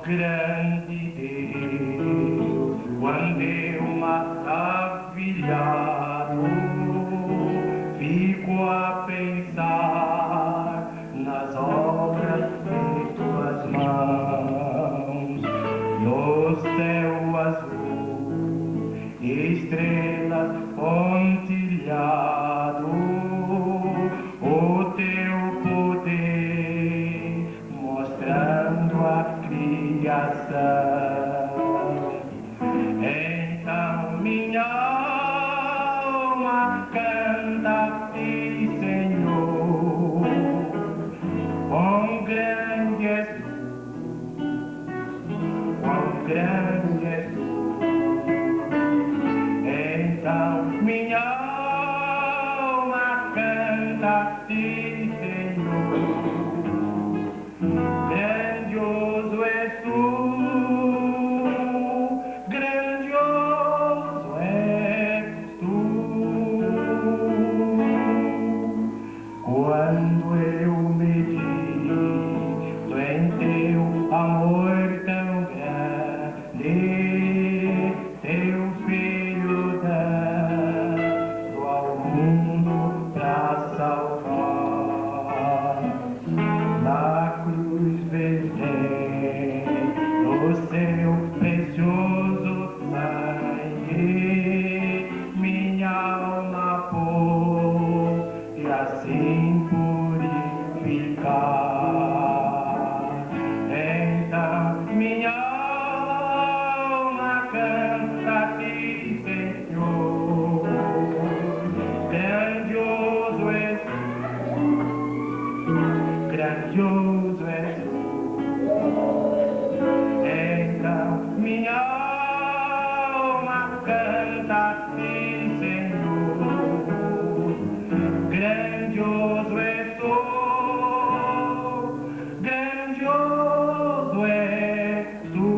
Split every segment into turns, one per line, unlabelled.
grande Deus, quando eu maravilhado fico a pensar nas obras de tuas mãos, no céu azul, estrelas pontilhado, o teu poder mostrando a criação. Então minha alma canta-te, Senhor, quão grande és tu, quão grande és tu. Então minha alma canta-te, Senhor, grandioso és tu, grandioso és tu. Quando eu medito em teu amor tão grande, teu Filho dando ao mundo pra salvar, na cruz vertendo o seu precioso sangue, minha alma pôs e assim purificar. Então minha alma canta-te, Senhor, grandioso és tu, grandioso és tu. Então minha alma canta-te, Senhor, grandioso és tu, grandioso és tu.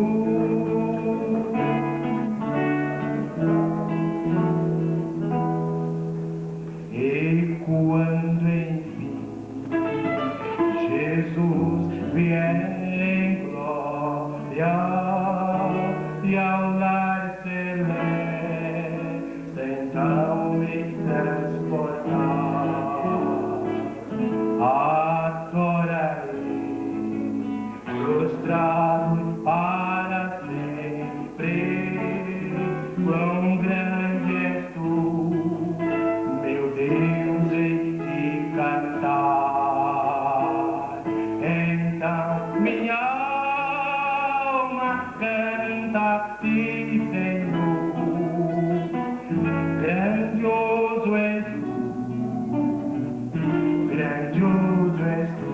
E quando enfim Jesus vier em glória e ao lar celeste, então me transportar, adorarei, prostrado para sempre. Quão grande és tu, meu Deus, em te cantar. Então minha alma canta-te, Senhor, grandioso és tu, grandioso és tu.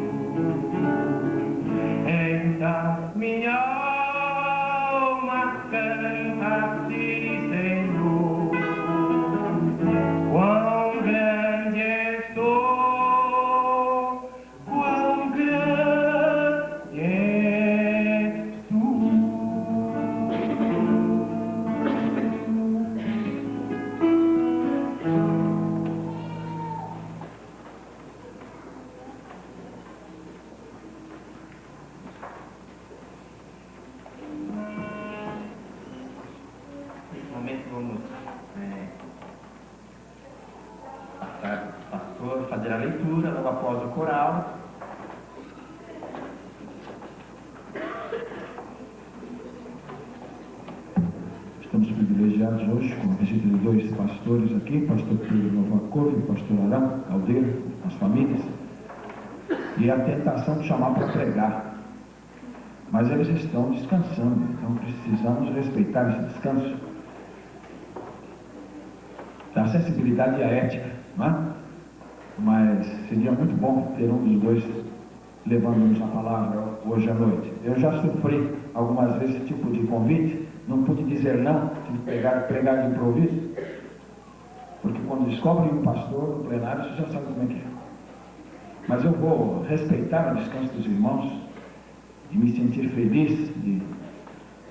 Então minha alma canta-te, Senhor, quão grande és tu, quão grande és tu. Nesse momento vamos passar o pastor a fazer a leitura, logo após o coral.
Estamos privilegiados hoje com a visita de dois pastores aqui, pastor Pedro Novakov e pastor Arão Caldeiro, as famílias, e a tentação de chamar para pregar. Mas eles estão descansando, então precisamos respeitar esse descanso. A sensibilidade e a ética, não é? Mas seria muito bom ter um dos dois levando-nos a palavra hoje à noite. Eu já sofri algumas vezes esse tipo de convite, não pude dizer não, tive que pregar de improviso, porque quando descobrem um pastor no plenário, você já sabe como é que é. Mas eu vou respeitar o descanso dos irmãos e me sentir feliz de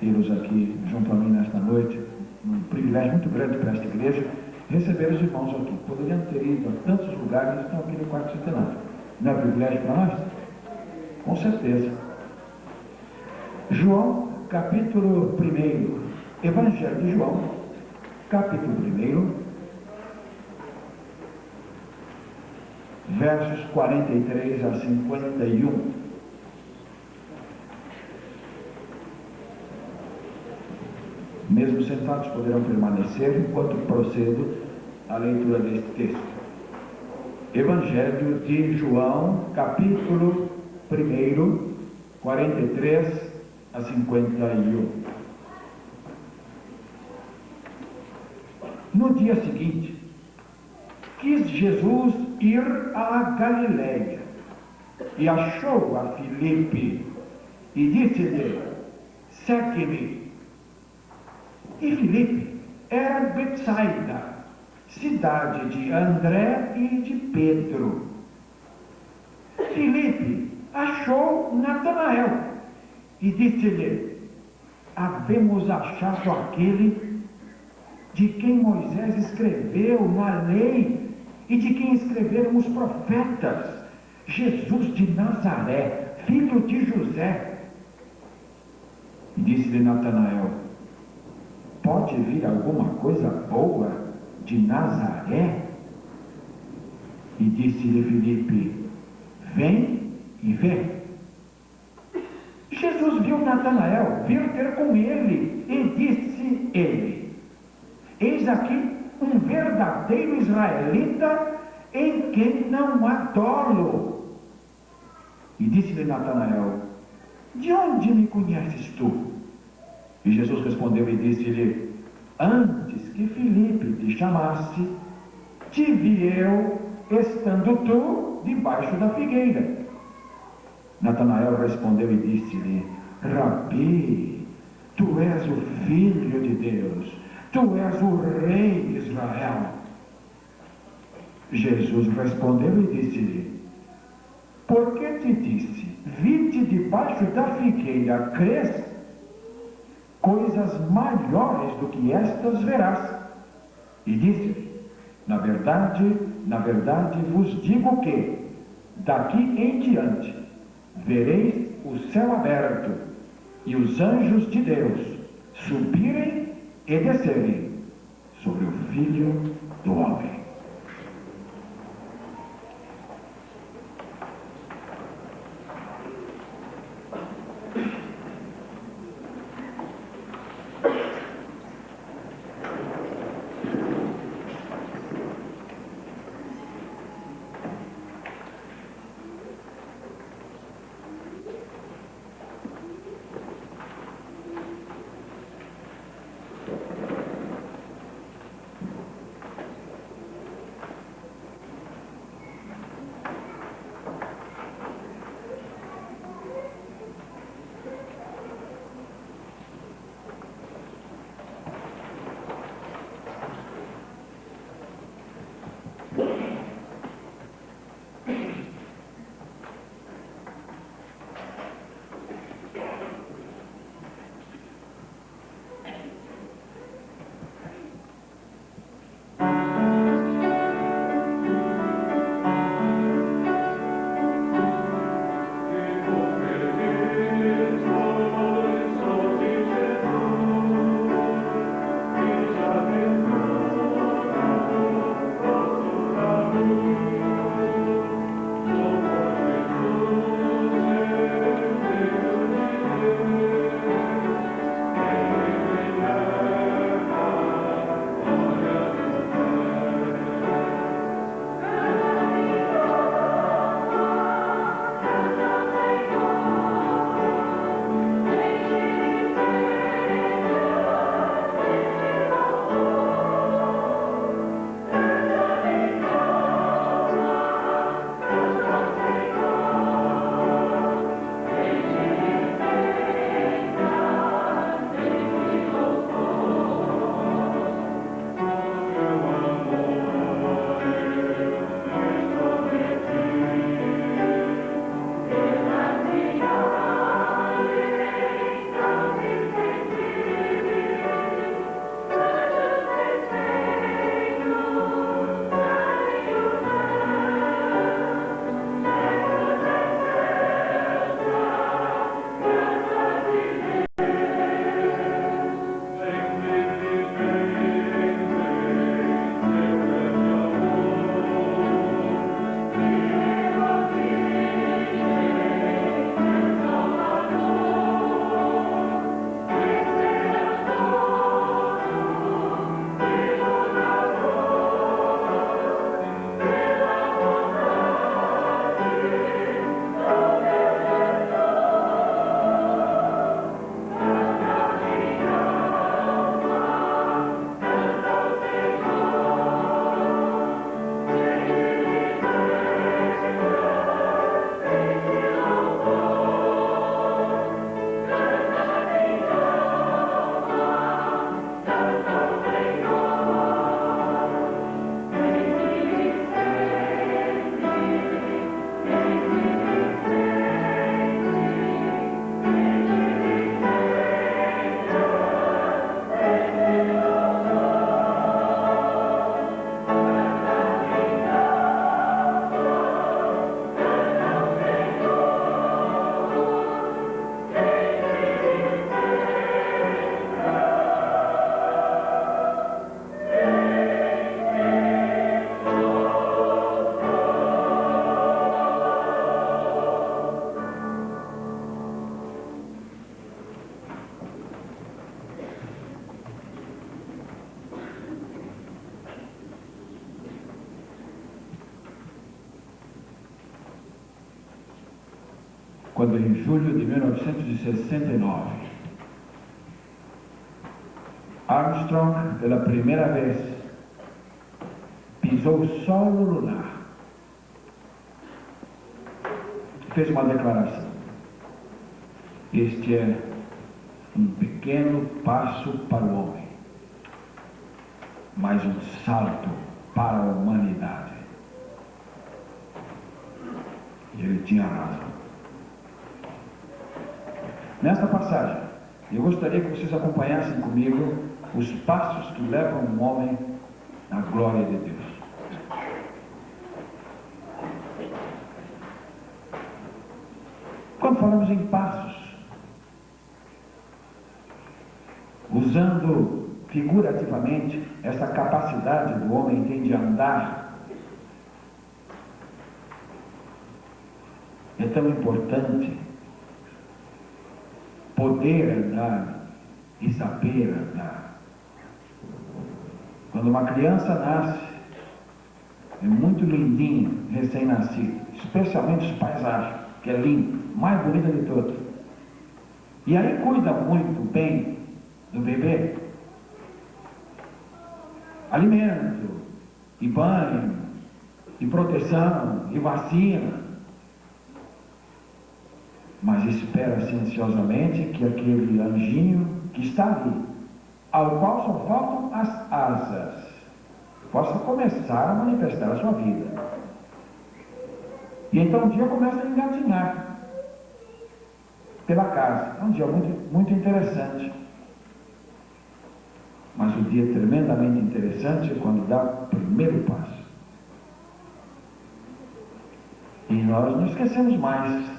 tê-los aqui junto a mim nesta noite. Um privilégio muito grande para esta igreja receber os irmãos aqui. Poderiam ter ido a tantos lugares, eles estão aqui no quarto centenário. Não é privilégio para nós? Com certeza. João, capítulo 1. Evangelho de João, capítulo 1, versos 43 a 51. Mesmo sentados poderão permanecer enquanto procedo a leitura deste texto. Evangelho de João, capítulo 1, 43 a 51. No dia seguinte, quis Jesus ir à Galiléia e achou a Filipe e disse-lhe: segue-me. E Filipe era de Betsaida, cidade de André e de Pedro. Filipe achou Natanael e disse-lhe: havemos achado aquele de quem Moisés escreveu na lei e de quem escreveram os profetas, Jesus de Nazaré, filho de José. E disse-lhe Natanael: pode vir alguma coisa boa de Nazaré? E disse-lhe Filipe: vem e vê. Jesus viu Natanael vir ter com ele e disse ele: eis aqui um verdadeiro israelita em quem não há dolo. E disse-lhe Natanael: de onde me conheces tu? E Jesus respondeu e disse-lhe: antes que Filipe te chamasse, te vi eu estando tu debaixo da figueira. Natanael respondeu e disse-lhe: Rabi, tu és o Filho de Deus, tu és o Rei de Israel. Jesus respondeu e disse-lhe: porque te disse, vi-te debaixo da figueira, crês? Coisas maiores do que estas verás. E disse-lhe: na verdade vos digo que, daqui em diante, vereis o céu aberto e os anjos de Deus subirem e descerem sobre o Filho do Homem. quando em julho de 1969, Armstrong, pela primeira vez, pisou o solo lunar, fez uma declaração: este é um pequeno passo para o homem, mas um salto para a humanidade. E ele tinha razão. Nesta passagem, eu gostaria que vocês acompanhassem comigo os passos que levam um homem à glória de Deus. Quando falamos em passos, usando figurativamente essa capacidade do homem tem de andar, é tão importante poder andar e saber andar. Quando uma criança nasce, é muito lindinho, recém-nascido, especialmente os pais acham que é lindo, mais bonita de todos. E aí cuida muito bem do bebê. Alimento, e banho, e proteção, e vacina. Mas espera silenciosamente que aquele anjinho que está ali, ao qual só faltam as asas, possa começar a manifestar a sua vida. E então um dia começa a engatinhar pela casa. É um dia muito interessante. Mas o dia tremendamente interessante é quando dá o primeiro passo. E nós não esquecemos mais.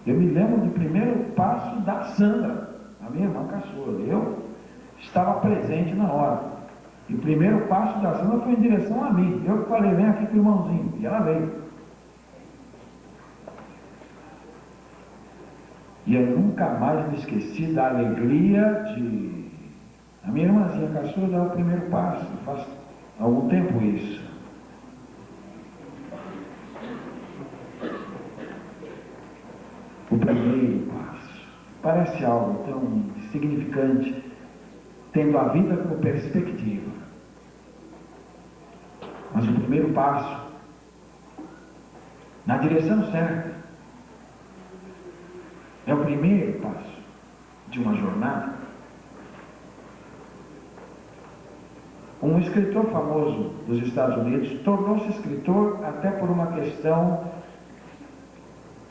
Eu me lembro do primeiro passo da Sandra, a minha irmã caçula. Eu estava presente na hora. E o primeiro passo da Sandra foi em direção a mim. Eu falei: vem aqui com o irmãozinho. E ela veio. E eu nunca mais me esqueci da alegria de a minha irmãzinha caçula dar o primeiro passo. Faz algum tempo isso. O primeiro passo parece algo tão significante, tendo a vida como perspectiva. Mas o primeiro passo na direção certa é o primeiro passo de uma jornada. Um escritor famoso dos Estados Unidos tornou-se escritor até por uma questão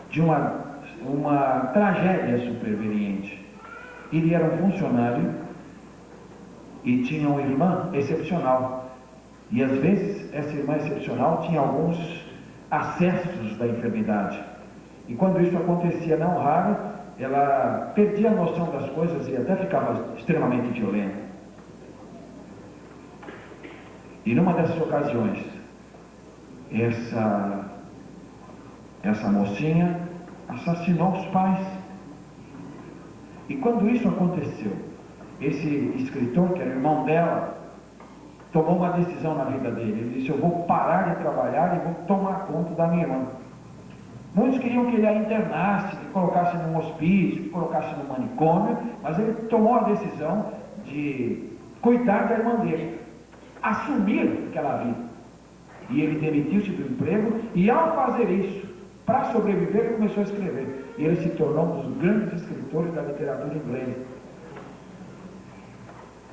de uma tragédia superveniente. Ele era um funcionário e tinha uma irmã excepcional. E às vezes essa irmã excepcional tinha alguns acessos da enfermidade. E quando isso acontecia, não raro, ela perdia a noção das coisas e até ficava extremamente violenta. E numa dessas ocasiões, essa mocinha assassinou os pais. E quando isso aconteceu, esse escritor, que era irmão dela, tomou uma decisão na vida dele. Ele disse: eu vou parar de trabalhar e vou tomar conta da minha irmã. Muitos queriam que ele a internasse, que colocasse num hospício, que colocasse num manicômio, mas ele tomou a decisão de cuidar da irmã dele, assumir aquela vida. E ele demitiu-se do emprego e, ao fazer isso, para sobreviver, ele começou a escrever. E ele se tornou um dos grandes escritores da literatura inglesa.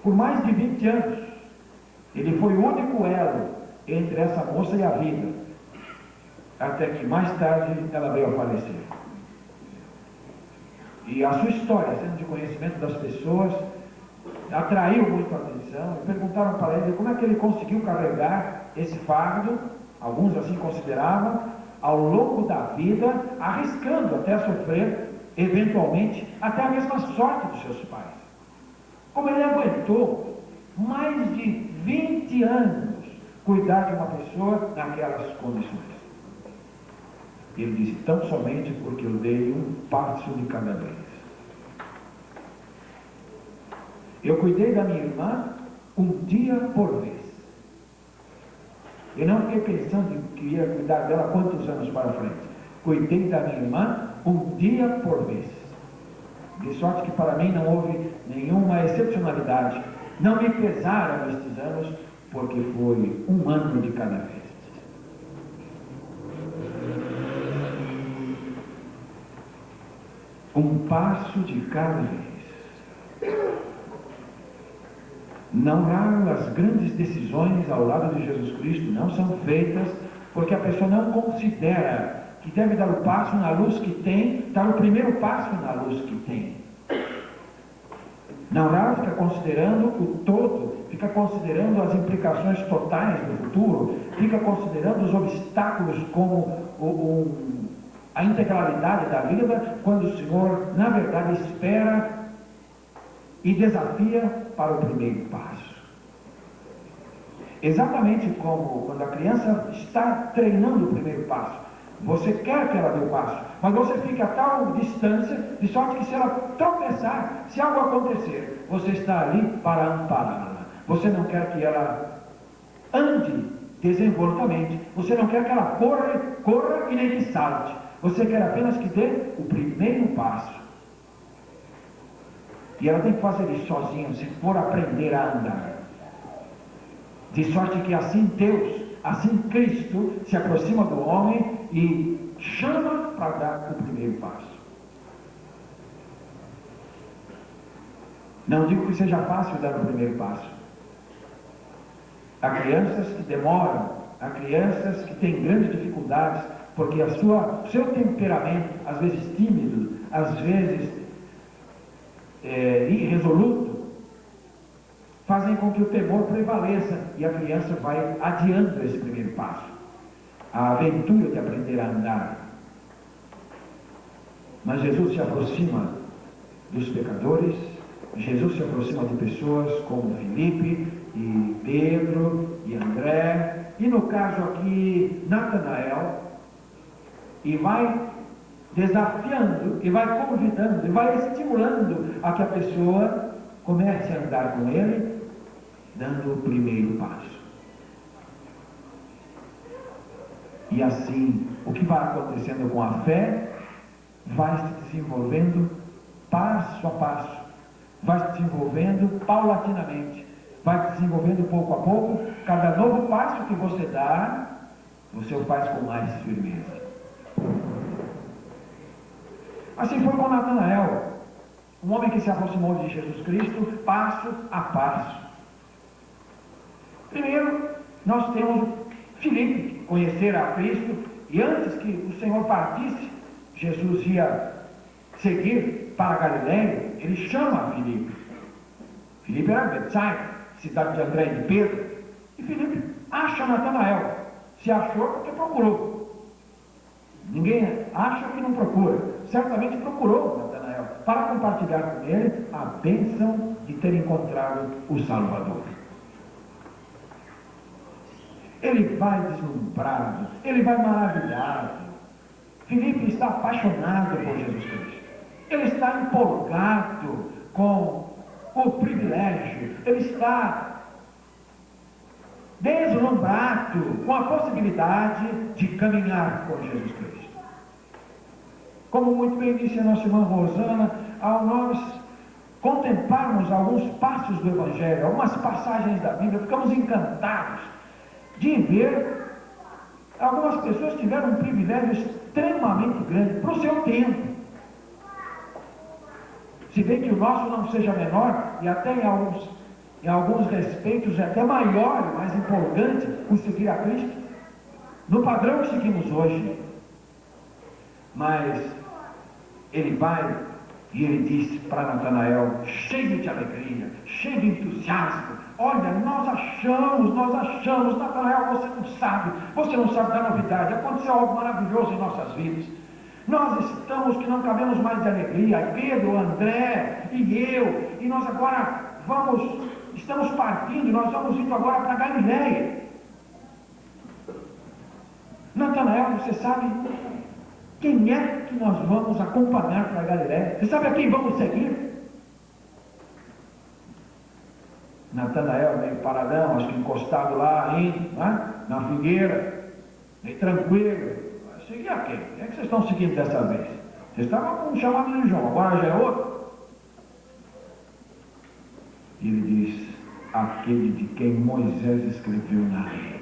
Por mais de 20 anos, ele foi o único elo entre essa moça e a vida, até que mais tarde ela veio a falecer. E a sua história, sendo de conhecimento das pessoas, atraiu muito a atenção. E perguntaram para ele como é que ele conseguiu carregar esse fardo, alguns assim consideravam, ao longo da vida, arriscando até sofrer, eventualmente, até a mesma sorte dos seus pais. Como ele aguentou mais de 20 anos cuidar de uma pessoa naquelas condições. Ele disse: tão somente porque eu dei um passo de cada vez. Eu cuidei da minha irmã um dia por vez. Eu não fiquei pensando que ia cuidar dela quantos anos para frente. Cuidei da minha irmã um dia por vez. De sorte que para mim não houve nenhuma excepcionalidade. Não me pesaram estes anos, porque foi um ano de cada vez. Um passo de cada vez. Não raro as grandes decisões ao lado de Jesus Cristo não são feitas porque a pessoa não considera que deve dar o passo na luz que tem, dar o primeiro passo na luz que tem. Não raro fica considerando o todo, fica considerando as implicações totais do futuro, fica considerando os obstáculos como a integralidade da vida, quando o Senhor, na verdade, espera e desafia para o primeiro passo. Exatamente como quando a criança está treinando o primeiro passo. Você quer que ela dê o passo, mas você fica a tal distância, de sorte que se ela tropeçar, se algo acontecer, você está ali para ampará-la. Você não quer que ela ande desenvoltamente, você não quer que ela corra e nem que salte. Você quer apenas que dê o primeiro passo. E ela tem que fazer isso sozinha, se for aprender a andar. De sorte que assim Deus, assim Cristo se aproxima do homem e chama para dar o primeiro passo. Não digo que seja fácil dar o primeiro passo. Há crianças que demoram, há crianças que têm grandes dificuldades, porque o seu temperamento, às vezes tímido, às vezes irresoluto, fazem com que o temor prevaleça e a criança vai adiando esse primeiro passo, a aventura de aprender a andar. Mas Jesus se aproxima dos pecadores, Jesus se aproxima de pessoas como Filipe e Pedro e André, e no caso aqui Natanael, e vai desafiando, e vai convidando, e vai estimulando a que a pessoa comece a andar com ele, dando o primeiro passo. E assim, o que vai acontecendo com a fé vai se desenvolvendo passo a passo, vai se desenvolvendo paulatinamente, vai se desenvolvendo pouco a pouco. Cada novo passo que você dá, você o faz com mais firmeza. Assim foi com Natanael, um homem que se aproximou de Jesus Cristo passo a passo. Primeiro, nós temos Filipe, que conhecera a Cristo, e antes que o Senhor partisse, Jesus ia seguir para a Galiléia, ele chama Filipe. Filipe era Betsaida, cidade de André e de Pedro, e Filipe acha Natanael. Se achou porque procurou. Ninguém acha que não procura. Certamente procurou Natanael para compartilhar com ele a bênção de ter encontrado o Salvador. Ele vai deslumbrado, ele vai maravilhado. Filipe está apaixonado por Jesus Cristo. Ele está empolgado com o privilégio. Ele está deslumbrado com a possibilidade de caminhar com Jesus Cristo. Como muito bem disse a nossa irmã Rosana, ao nós contemplarmos alguns passos do Evangelho, algumas passagens da Bíblia, ficamos encantados de ver algumas pessoas que tiveram um privilégio extremamente grande para o seu tempo. Se bem que o nosso não seja menor, e até em alguns respeitos é até maior e mais empolgante o seguir a Cristo, no padrão que seguimos hoje. Mas ele vai e ele diz para Natanael, cheio de alegria, cheio de entusiasmo: olha, nós achamos, Natanael, você não sabe da novidade, aconteceu algo maravilhoso em nossas vidas. Nós estamos que não cabemos mais de alegria, Pedro, André e eu, e nós agora estamos partindo, nós vamos indo agora para Galiléia. Natanael, você sabe quem é que nós vamos acompanhar para Galiléia? Você sabe a quem vamos seguir? Natanael, meio paradão, acho que encostado lá na figueira, meio tranquilo. Seguir a quem? Quem é que vocês estão seguindo dessa vez? Estava com o chamado de João, agora já é outro. Ele diz, aquele de quem Moisés escreveu na lei.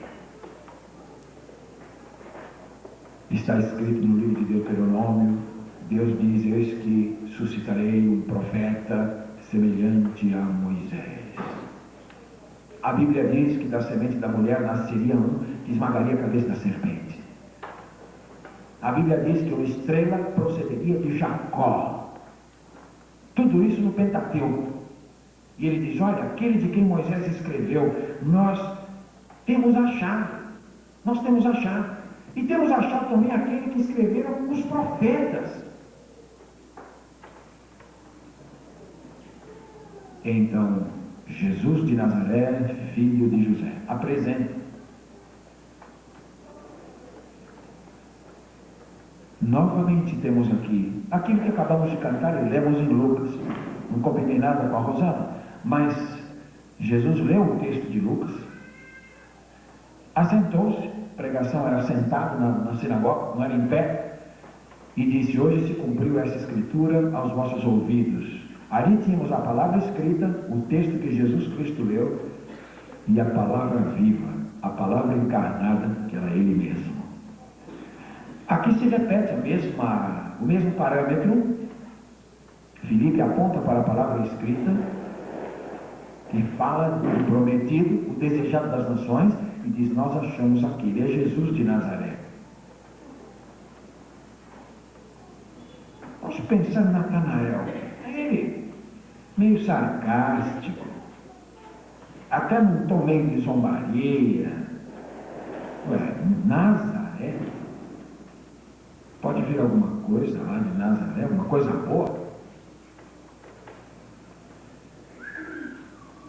Está escrito no livro de Deuteronômio, Deus diz, eis que suscitarei um profeta semelhante a Moisés. A Bíblia diz que da semente da mulher nasceria um que esmagaria a cabeça da serpente. A Bíblia diz que uma estrela procederia de Jacó. Tudo isso no Pentateuco. E ele diz, olha, aquele de quem Moisés escreveu, nós temos achado. Nós temos achado. E temos achado também aquele que escreveram os profetas. Então, Jesus de Nazaré, filho de José, apresenta. Novamente temos aqui, aquilo que acabamos de cantar e lemos em Lucas. Não combinei nada com a Rosana, mas Jesus leu o texto de Lucas, assentou-se, a pregação era sentado na sinagoga, não era em pé, e disse, hoje se cumpriu essa escritura aos vossos ouvidos. Ali tínhamos a palavra escrita, o texto que Jesus Cristo leu, e a palavra viva, a palavra encarnada, que era Ele mesmo. Aqui se repete o mesmo parâmetro. Filipe aponta para a palavra escrita, que fala do prometido, o desejado das nações, e diz, nós achamos aquele, é Jesus de Nazaré. Vamos pensar em Natanael. Ele, meio sarcástico, até num tom meio de zombaria. Ué, Nazaré? Pode vir alguma coisa lá de Nazaré, uma coisa boa?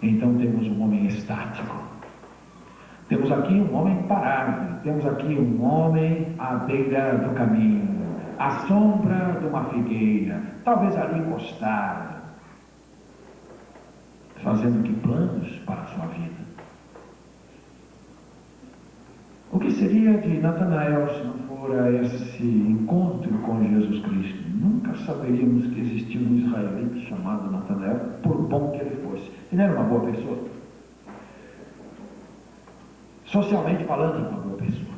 Então temos um homem estático. Temos aqui um homem parado. Temos aqui um homem à beira do caminho, à sombra de uma figueira, talvez ali encostado, fazendo que planos para a sua vida. O que seria de Natanael se não fora esse encontro com Jesus Cristo? Nunca saberíamos que existia um israelita chamado Natanael, por bom que ele fosse. Ele era uma boa pessoa. Socialmente falando, uma boa pessoa.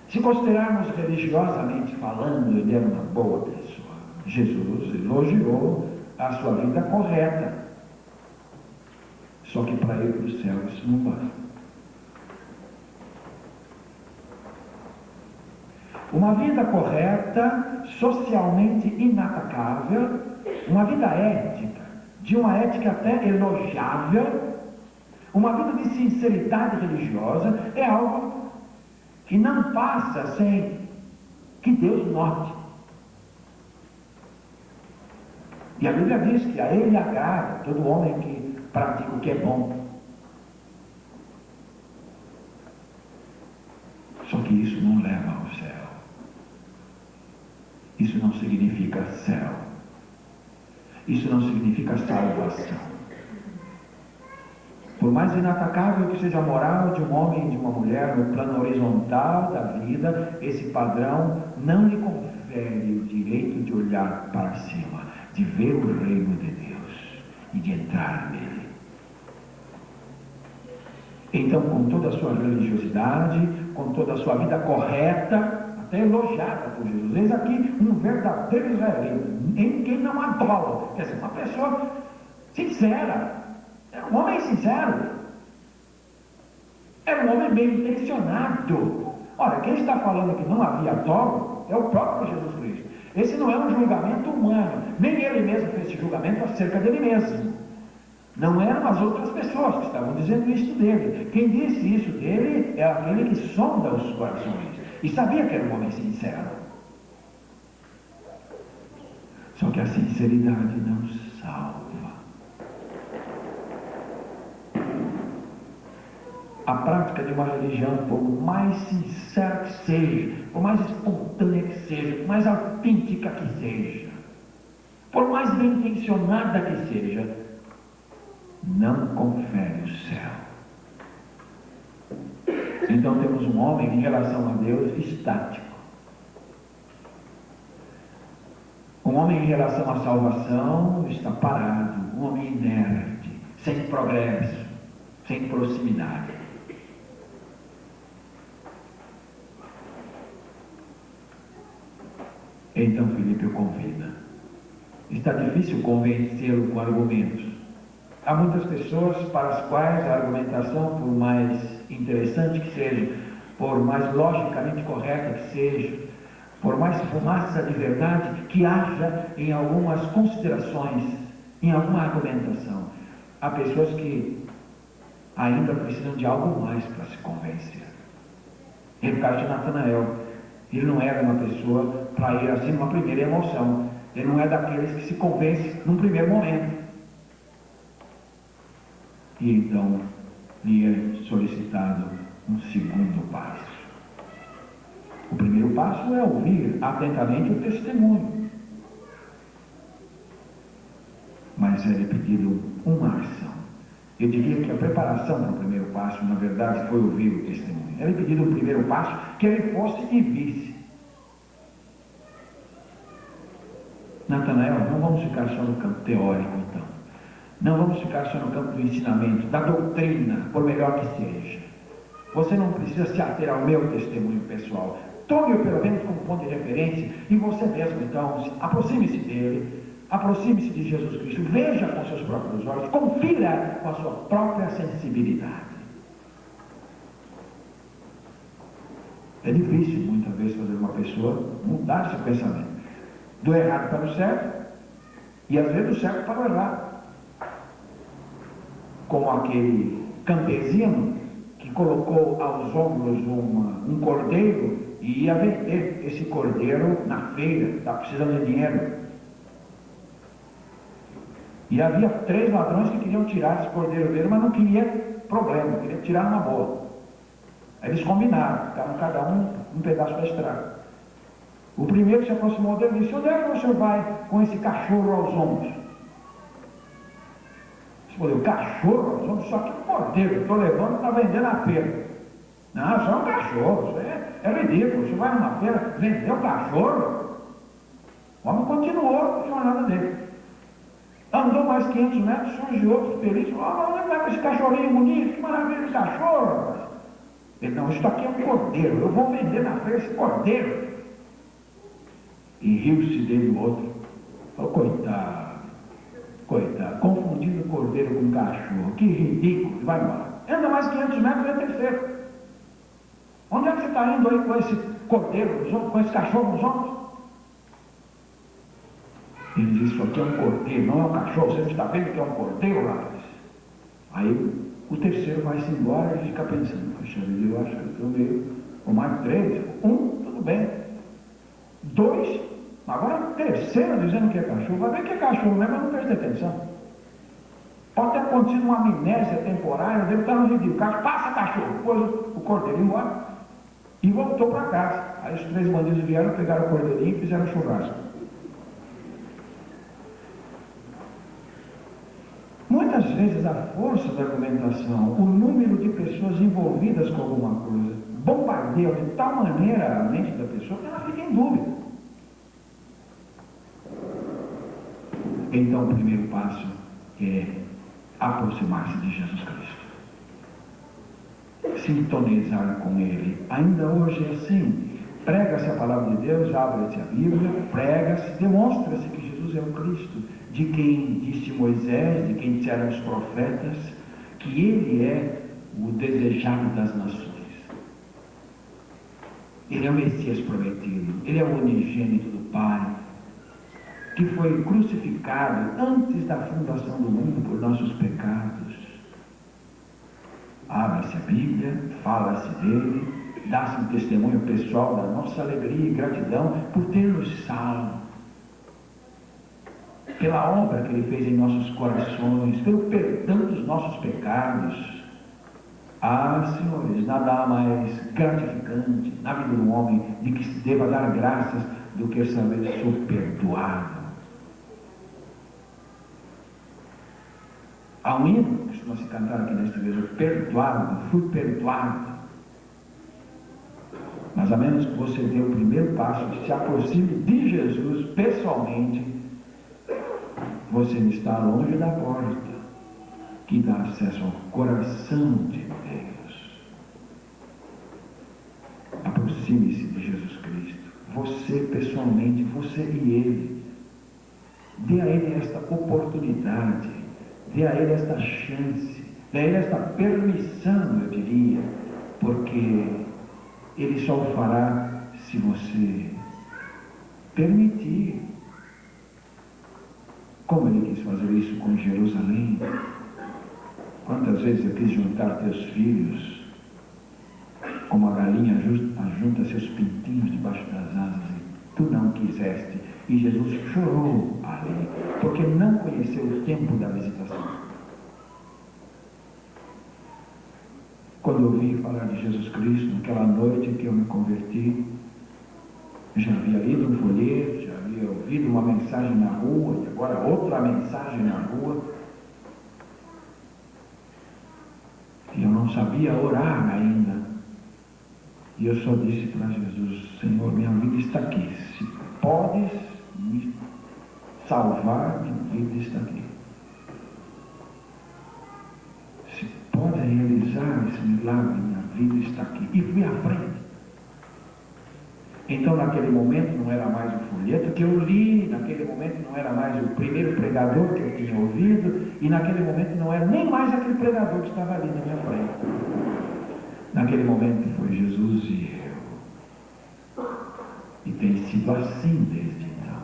Se considerarmos religiosamente falando, ele era uma boa pessoa. Jesus elogiou a sua vida correta. Só que para ir para o céu isso não basta. Uma vida correta, socialmente inatacável, uma vida ética, de uma ética até elogiável, uma vida de sinceridade religiosa, é algo que não passa sem que Deus note. E a Bíblia diz que a Ele agrada todo homem que pratica o que é bom. Só que isso não leva ao céu. Isso não significa céu. Isso não significa salvação. Por mais inatacável que seja a moral de um homem e de uma mulher no plano horizontal da vida, esse padrão não lhe confere o direito de olhar para cima, de ver o reino de Deus e de entrar nele. Então, com toda a sua religiosidade, com toda a sua vida correta, até elogiada por Jesus, eis aqui um verdadeiro israelita, em quem não há dolo. Quer dizer, uma pessoa sincera, era um homem sincero, era um homem bem intencionado. Ora, quem está falando que não havia dolo é o próprio Jesus Cristo. Esse não é um julgamento humano, nem ele mesmo fez esse julgamento acerca dele mesmo. Não eram as outras pessoas que estavam dizendo isso dele. Quem disse isso dele é aquele que sonda os corações e sabia que era um homem sincero. Só que a sinceridade não salva. A prática de uma religião, por mais sincera que seja, por mais espontânea que seja, por mais autêntica que seja, por mais bem intencionada que seja, não confere o céu. Então temos um homem em relação a Deus estático. Um homem em relação à salvação está parado, um homem inerte, sem progresso, sem proximidade. Então Filipe o convida. Está difícil convencê-lo com argumentos. Há muitas pessoas para as quais a argumentação, por mais interessante que seja, por mais logicamente correta que seja, por mais fumaça de verdade que haja em algumas considerações, em alguma argumentação, há pessoas que ainda precisam de algo mais para se convencer. No caso de Natanael, ele não era uma pessoa para ir assim numa primeira emoção. Ele não é daqueles que se convence num primeiro momento. E então lhe é solicitado um segundo passo. O primeiro passo é ouvir atentamente o testemunho. Mas é pedido uma ação. Eu diria que a preparação para o primeiro passo, na verdade, foi ouvir o testemunho. É pedido o primeiro passo que ele fosse e visse. Natanael, não vamos ficar só no campo teórico, então. Não vamos ficar só no campo do ensinamento, da doutrina, por melhor que seja. Você não precisa se ater ao meu testemunho pessoal. Tome-o pelo menos como ponto de referência e você mesmo, então, aproxime-se dele, aproxime-se de Jesus Cristo, veja com seus próprios olhos, confira com a sua própria sensibilidade. É difícil, muitas vezes, fazer uma pessoa mudar seu pensamento. Do errado para o certo, e às vezes do certo para o errado. Como aquele campesino que colocou aos ombros um cordeiro e ia vender esse cordeiro na feira, está precisando de dinheiro. E havia 3 ladrões que queriam tirar esse cordeiro dele, mas não queria problema, queria tirar numa boa. Aí eles combinaram, ficaram cada um pedaço da estrada. O primeiro se aproximou dele e disse: onde é que o senhor vai com esse cachorro aos ombros? Ele falou: cachorro aos ombros? Só que um cordeiro, estou levando para vender na feira. Não, só um cachorro, isso é ridículo. Você vai numa feira vender um cachorro? O homem continuou a jornada dele. Andou mais 500 metros, surgiu outro feliz. Falou: onde vai com esse cachorrinho bonito? Que maravilha de cachorro! Ele: não, isso aqui é um cordeiro, eu vou vender na feira esse cordeiro. E riu-se dele o outro. Falou: coitado, confundindo cordeiro com cachorro, que ridículo, vai embora. Anda mais 500 metros, é terceiro. Onde é que você está indo aí com esse cordeiro, com esse cachorro nos ombros? Ele diz: isso aqui é um cordeiro, não é um cachorro, você não está vendo que é um cordeiro, rapaz? Aí o terceiro vai-se embora e fica pensando: poxa vida, eu acho que eu estou meio, ou mais 3, 1, tudo bem. 2, agora o terceiro dizendo que é cachorro. Vai ver que é cachorro mesmo, mas não presta atenção. Pode ter acontecido uma amnésia temporária, deve estar no rio de carro, passa cachorro, pôs o cordeiro embora e voltou para casa. Aí os 3 bandidos vieram, pegaram o cordeirinho e fizeram churrasco. Muitas vezes a força da argumentação, o número de pessoas envolvidas com alguma coisa, bombardeia de tal maneira a mente da pessoa que ela fica em dúvida. Então o primeiro passo é aproximar-se de Jesus Cristo. Sintonizar com Ele. Ainda hoje é assim. Prega-se a palavra de Deus, abre-se a Bíblia, prega-se, demonstra-se que Jesus é o Cristo, de quem disse Moisés, de quem disseram os profetas, que Ele é o desejado das nações. Ele é o Messias prometido, Ele é o unigênito do Pai, que foi crucificado antes da fundação do mundo por nossos pecados. Abre-se a Bíblia, fala-se dele, dá-se um testemunho pessoal da nossa alegria e gratidão por ter nos salvo, pela obra que ele fez em nossos corações, pelo perdão dos nossos pecados. Ah, senhores, nada há mais gratificante na vida do homem de que se deva dar graças do que saber sou perdoado. Há um hino que costuma se cantar aqui nesta igreja: perdoado, fui perdoado. Mas a menos que você dê o primeiro passo e se aproxime de Jesus pessoalmente, você está longe da porta que dá acesso ao coração de Deus. Aproxime-se de Jesus Cristo. Você pessoalmente, você e Ele. Dê a Ele esta oportunidade, dê a Ele esta chance, dê a Ele esta permissão, eu diria, porque Ele só o fará se você permitir. Como Ele quis fazer isso com Jerusalém. Quantas vezes eu quis juntar teus filhos, como a galinha ajunta seus pintinhos debaixo das asas, e tu não quiseste. E Jesus chorou ali, porque não conheceu o tempo da visitação. Quando eu ouvi falar de Jesus Cristo, naquela noite que eu me converti, eu já havia lido um folheto, já havia ouvido uma mensagem na rua, e agora outra mensagem na rua. E eu não sabia orar ainda. E eu só disse para Jesus: Senhor, minha vida está aqui. Se podes me salvar, minha vida está aqui. Se pode realizar esse milagre, minha vida está aqui. E fui à frente. Então, naquele momento, não era mais o folheto que eu li, naquele momento não era mais o primeiro pregador que eu tinha ouvido, e naquele momento não era nem mais aquele pregador que estava ali na minha frente. Naquele momento foi Jesus e eu. E tem sido assim desde então.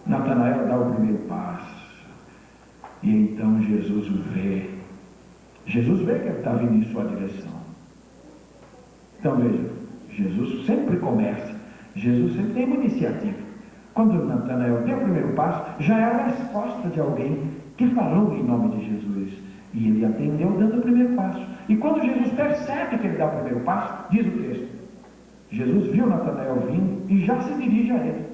Natanael dá o primeiro passo, e então Jesus o vê. Jesus vê que ele está vindo em sua direção. Então veja, Jesus sempre começa, Jesus sempre tem uma iniciativa. Quando Natanael deu o primeiro passo, já é a resposta de alguém que falou em nome de Jesus. E ele atendeu dando o primeiro passo. E quando Jesus percebe que ele dá o primeiro passo, diz o texto: Jesus viu Natanael vindo e já se dirige a ele.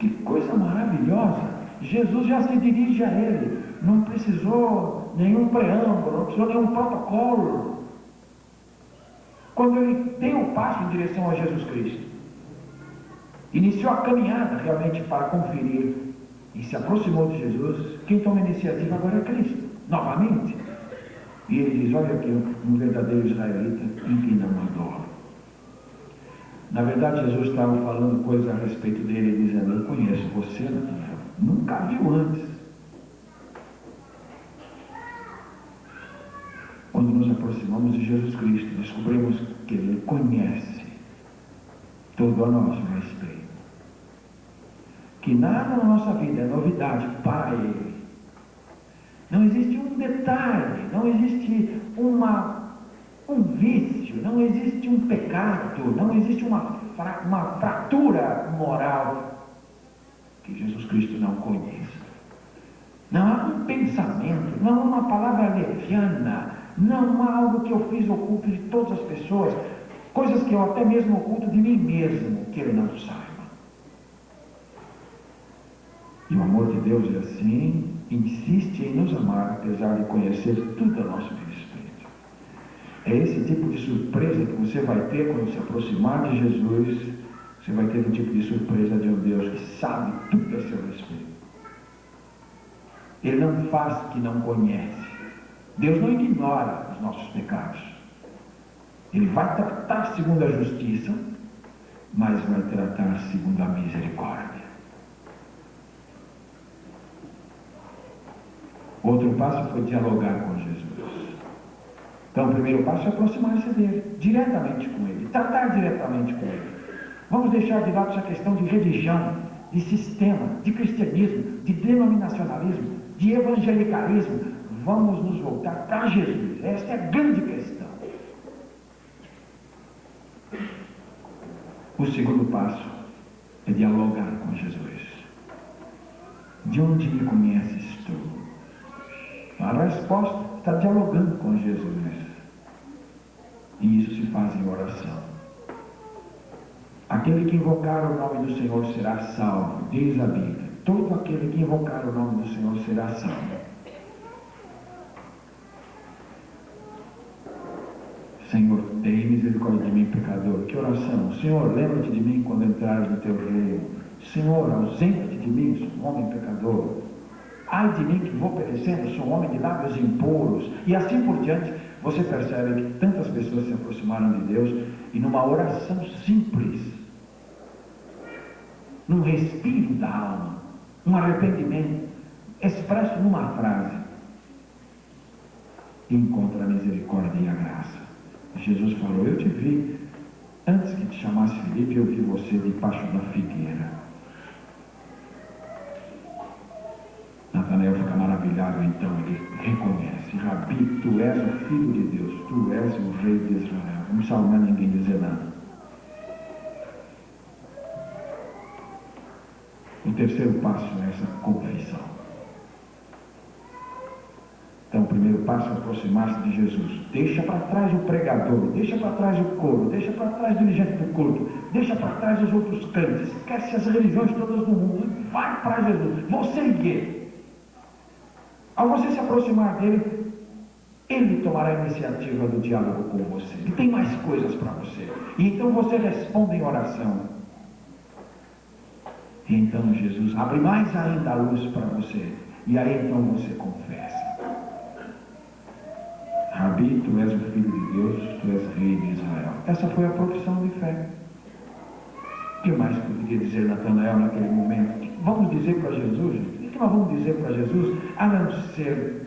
Que coisa maravilhosa! Jesus já se dirige a ele. Não precisou nenhum preâmbulo, não precisou nenhum protocolo. Quando ele deu o passo em direção a Jesus Cristo, iniciou a caminhada realmente para conferir e se aproximou de Jesus, quem toma a iniciativa agora é Cristo, novamente. E ele diz: olha aqui, um verdadeiro israelita em quem não adoro. Na verdade, Jesus estava falando coisas a respeito dele, dizendo: eu conheço você, Natanael, nunca viu antes. Quando nos aproximamos de Jesus Cristo, descobrimos que Ele conhece todo a nosso respeito. Que nada na nossa vida é novidade para Ele. Não existe um detalhe, não existe um vício, não existe um pecado, não existe uma fratura moral que Jesus Cristo não conheça. Não há um pensamento, não há uma palavra leviana, não há algo que eu fiz oculto de todas as pessoas, coisas que eu até mesmo oculto de mim mesmo, que Ele não saiba. E o amor de Deus é assim, insiste em nos amar, apesar de conhecer tudo a nosso respeito. É esse tipo de surpresa que você vai ter quando se aproximar de Jesus. Você vai ter um tipo de surpresa de um Deus que sabe tudo a seu respeito. Ele não faz que não conhece. Deus não ignora os nossos pecados. Ele vai tratar segundo a justiça, mas vai tratar segundo a misericórdia. Outro passo foi dialogar com Jesus. Então o primeiro passo é aproximar-se dele, diretamente com ele, tratar diretamente com ele. Vamos deixar de lado essa questão de religião, de sistema, de cristianismo, de denominacionalismo, de evangelicalismo. Vamos nos voltar para Jesus. Esta é a grande questão. O segundo passo é dialogar com Jesus. De onde me conheces tu? A resposta está dialogando com Jesus. E isso se faz em oração. Aquele que invocar o nome do Senhor será salvo, diz a Bíblia. Todo aquele que invocar o nome do Senhor será salvo. Senhor, tem misericórdia misericórdia de mim, pecador. Que oração. Senhor, lembra-te de mim quando entrares no teu reino. Senhor, ausenta-te de mim, sou um homem pecador. Ai de mim que vou perecendo, sou um homem de lábios impuros. E assim por diante, você percebe que tantas pessoas se aproximaram de Deus e numa oração simples, num respiro da alma, um arrependimento expresso numa frase, encontra a misericórdia e a graça. Jesus falou: eu te vi antes que te chamasse Filipe, eu vi você debaixo da figueira. Natanael fica maravilhado, então ele reconhece: Rabi, tu és o Filho de Deus, tu és o Rei de Israel. Não precisa mais ninguém dizer nada. O terceiro passo é essa confissão. Então, o primeiro passo é aproximar-se de Jesus. Deixa para trás o pregador, deixa para trás o coro, deixa para trás o dirigente do culto, deixa para trás os outros crentes, esquece as religiões todas do mundo, vai para Jesus, você e ele. Ao você se aproximar dele, ele tomará a iniciativa do diálogo com você. Ele tem mais coisas para você. E então você responde em oração. E então Jesus abre mais ainda a luz para você. E aí então você confessa: Rabi, tu és o Filho de Deus, tu és Rei de Israel. Essa foi a profissão de fé. O que mais poderia dizer Natanael naquele momento? O que vamos dizer para Jesus? O que nós vamos dizer para Jesus, a não ser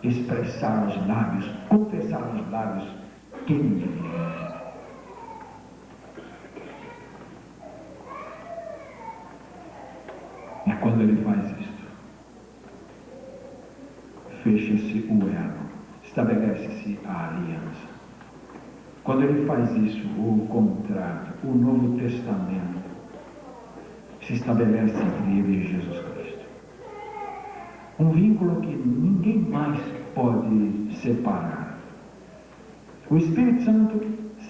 expressar os lábios, confessar os lábios quem ele é? E quando ele faz isto, fecha-se o elo, estabelece-se a aliança. Quando ele faz isso, o contrato, o Novo Testamento, se estabelece entre ele e Jesus Cristo. Um vínculo que ninguém mais pode separar. O Espírito Santo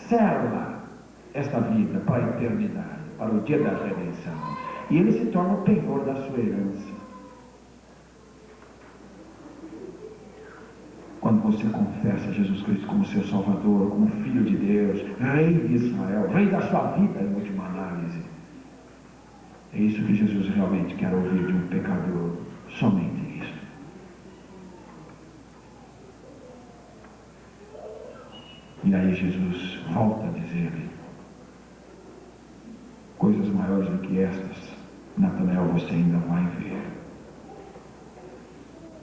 sela esta vida para a eternidade, para o dia da redenção. E ele se torna o penhor da sua herança. Quando você confessa Jesus Cristo como seu Salvador, como Filho de Deus, Rei de Israel, Rei da sua vida em última análise, é isso que Jesus realmente quer ouvir de um pecador, somente isso. E aí Jesus volta a dizer-lhe: coisas maiores do que estas, Natanael, você ainda vai ver.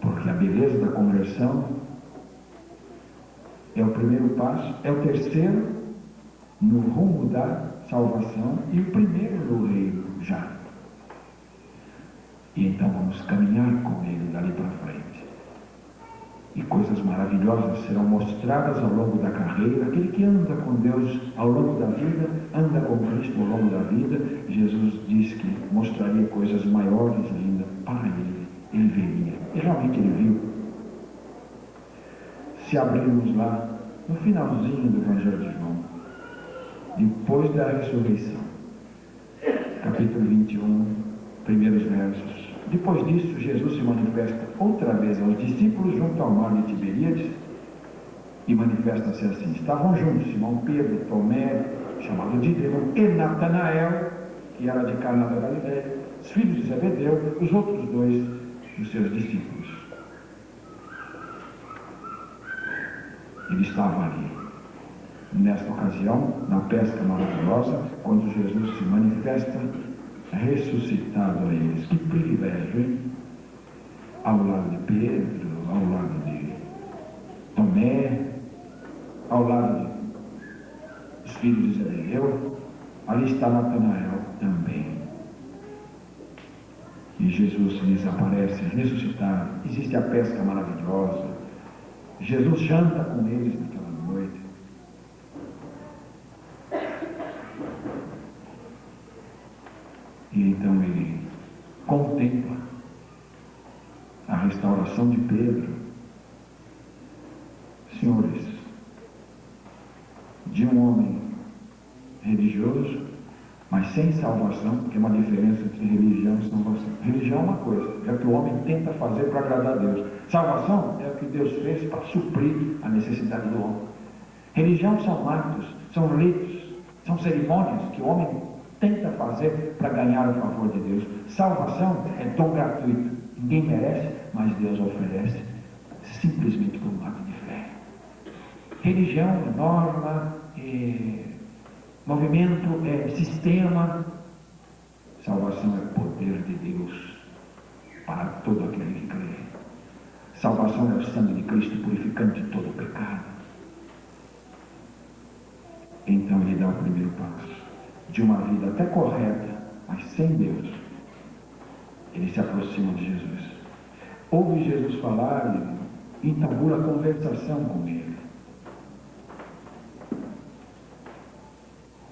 Porque a beleza da conversão é o primeiro passo, é o terceiro no rumo da salvação e o primeiro no reino já. E então vamos caminhar com ele dali para frente. E coisas maravilhosas serão mostradas ao longo da carreira. Aquele que anda com Deus ao longo da vida, anda com Cristo ao longo da vida, Jesus diz que mostraria coisas maiores ainda para ele. Ele veria. E realmente ele viu. Se abrirmos lá, no finalzinho do Evangelho de João, depois da ressurreição, capítulo 21, primeiros versos. Depois disso, Jesus se manifesta outra vez aos discípulos junto ao mar de Tiberíades e manifesta-se assim. Estavam juntos Simão Pedro, Tomé, chamado Dídimo, e Natanael, que era de Caná da Galileia, os filhos de Zebedeu, os outros dois dos seus discípulos. Ele estava ali. Nesta ocasião, na pesca maravilhosa, quando Jesus se manifesta ressuscitado a eles. Que privilégio, hein? Ao lado de Pedro, ao lado de Tomé, ao lado dos filhos de Zebedeu, ali está Natanael também. E Jesus lhes aparece ressuscitado. Existe a pesca maravilhosa. Jesus janta com eles naquela noite. E então ele contempla a restauração de Pedro. Senhores, de um homem religioso, mas sem salvação, porque é uma diferença entre religião e salvação. Religião é uma coisa, é o que o homem tenta fazer para agradar a Deus. Salvação é o que Deus fez para suprir a necessidade do homem. Religião são atos, São ritos, são cerimônias que o homem tenta fazer para ganhar o favor de Deus. Salvação é dom gratuito. Ninguém merece, mas Deus oferece simplesmente por um ato de fé. Religião é norma, movimento é sistema. Salvação é poder de Deus para todo aquele que crê. Salvação é o sangue de Cristo purificando de todo o pecado. Então ele dá o primeiro passo de uma vida até correta, mas sem Deus. Ele se aproxima de Jesus. Ouve Jesus falar e entabula conversação com ele.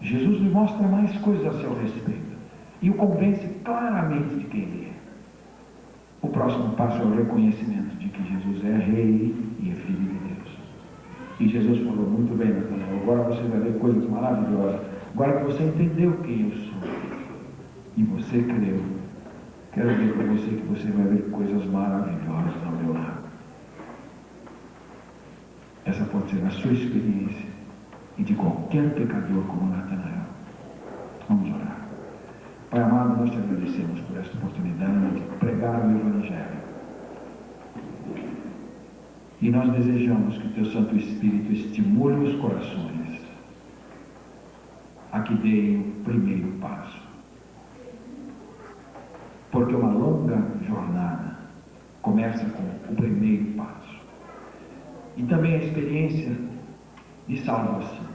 Jesus lhe mostra mais coisas a seu respeito e o convence claramente de quem ele é. O próximo passo é o reconhecimento de que Jesus é rei e é filho de Deus. E Jesus falou: muito bem, Natanael, agora você vai ver coisas maravilhosas. Agora que você entendeu quem eu sou e você creu, quero dizer para você que você vai ver coisas maravilhosas ao meu lado. Essa pode ser a sua experiência e de qualquer pecador como Natanael. Vamos orar. Pai amado, nós te agradecemos por esta oportunidade de pregar o Evangelho. E nós desejamos que o teu Santo Espírito estimule os corações a que deem o primeiro passo. Porque uma longa jornada começa com o primeiro passo. E também a experiência de salvação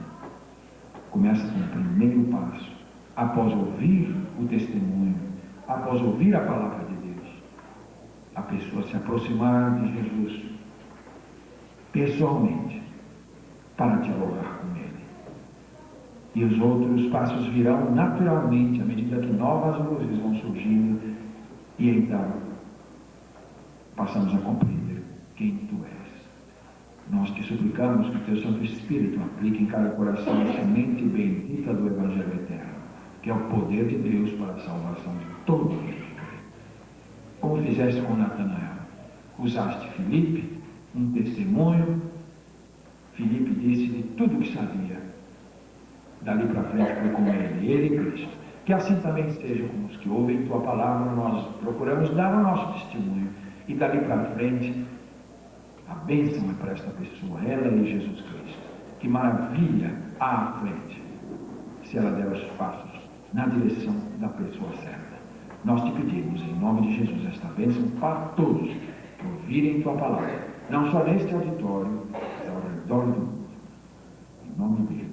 começa com o primeiro passo. Após ouvir o testemunho, após ouvir a palavra de Deus, a pessoa se aproximar de Jesus pessoalmente para dialogar com Ele. E os outros passos virão naturalmente à medida que novas luzes vão surgindo e então passamos a compreender quem Tu és. Nós te suplicamos que Teu Santo Espírito aplique em cada coração a semente bendita do Evangelho eterno, que é o poder de Deus para a salvação de todos os que creem. Como fizeste com Natanael, usaste Filipe, um testemunho. Filipe disse-lhe tudo o que sabia. Dali para frente foi com ele e Cristo. Que assim também seja com os que ouvem Tua palavra. Nós procuramos dar o nosso testemunho e dali para frente a bênção é para esta pessoa, ela e Jesus Cristo. Que maravilha há à frente se ela der os passos na direção da pessoa certa. Nós te pedimos, em nome de Jesus, esta bênção para todos que ouvirem Tua palavra, não só neste auditório, mas ao redor do mundo. Em nome dele.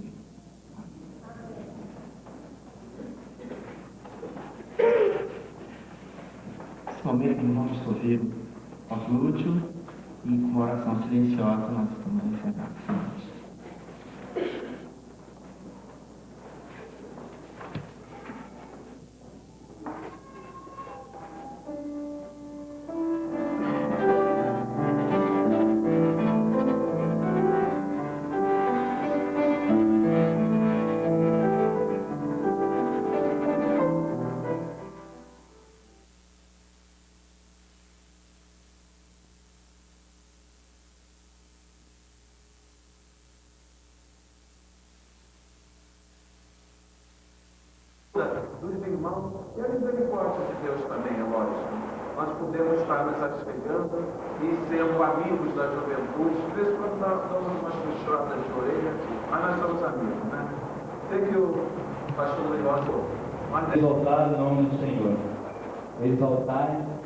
Nesse momento, vamos fazer o glúteo e com uma oração silenciosa nós estamos encerrando.
Dos irmãos e a misericórdia de Deus também, é lógico. Nós podemos estar nos satisfeitando e sendo amigos da juventude, de vez em quando nós damos umas puxadas de orelha, mas nós somos amigos, né? Sei que o pastor Leandro...
Exaltar o nome do Senhor. Exaltar.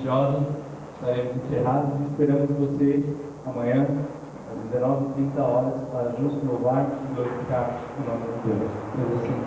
religiosa, estaremos encerrados e esperamos você amanhã, às 19h30, para juntos louvar e glorificar o nome de Deus. Deus assim.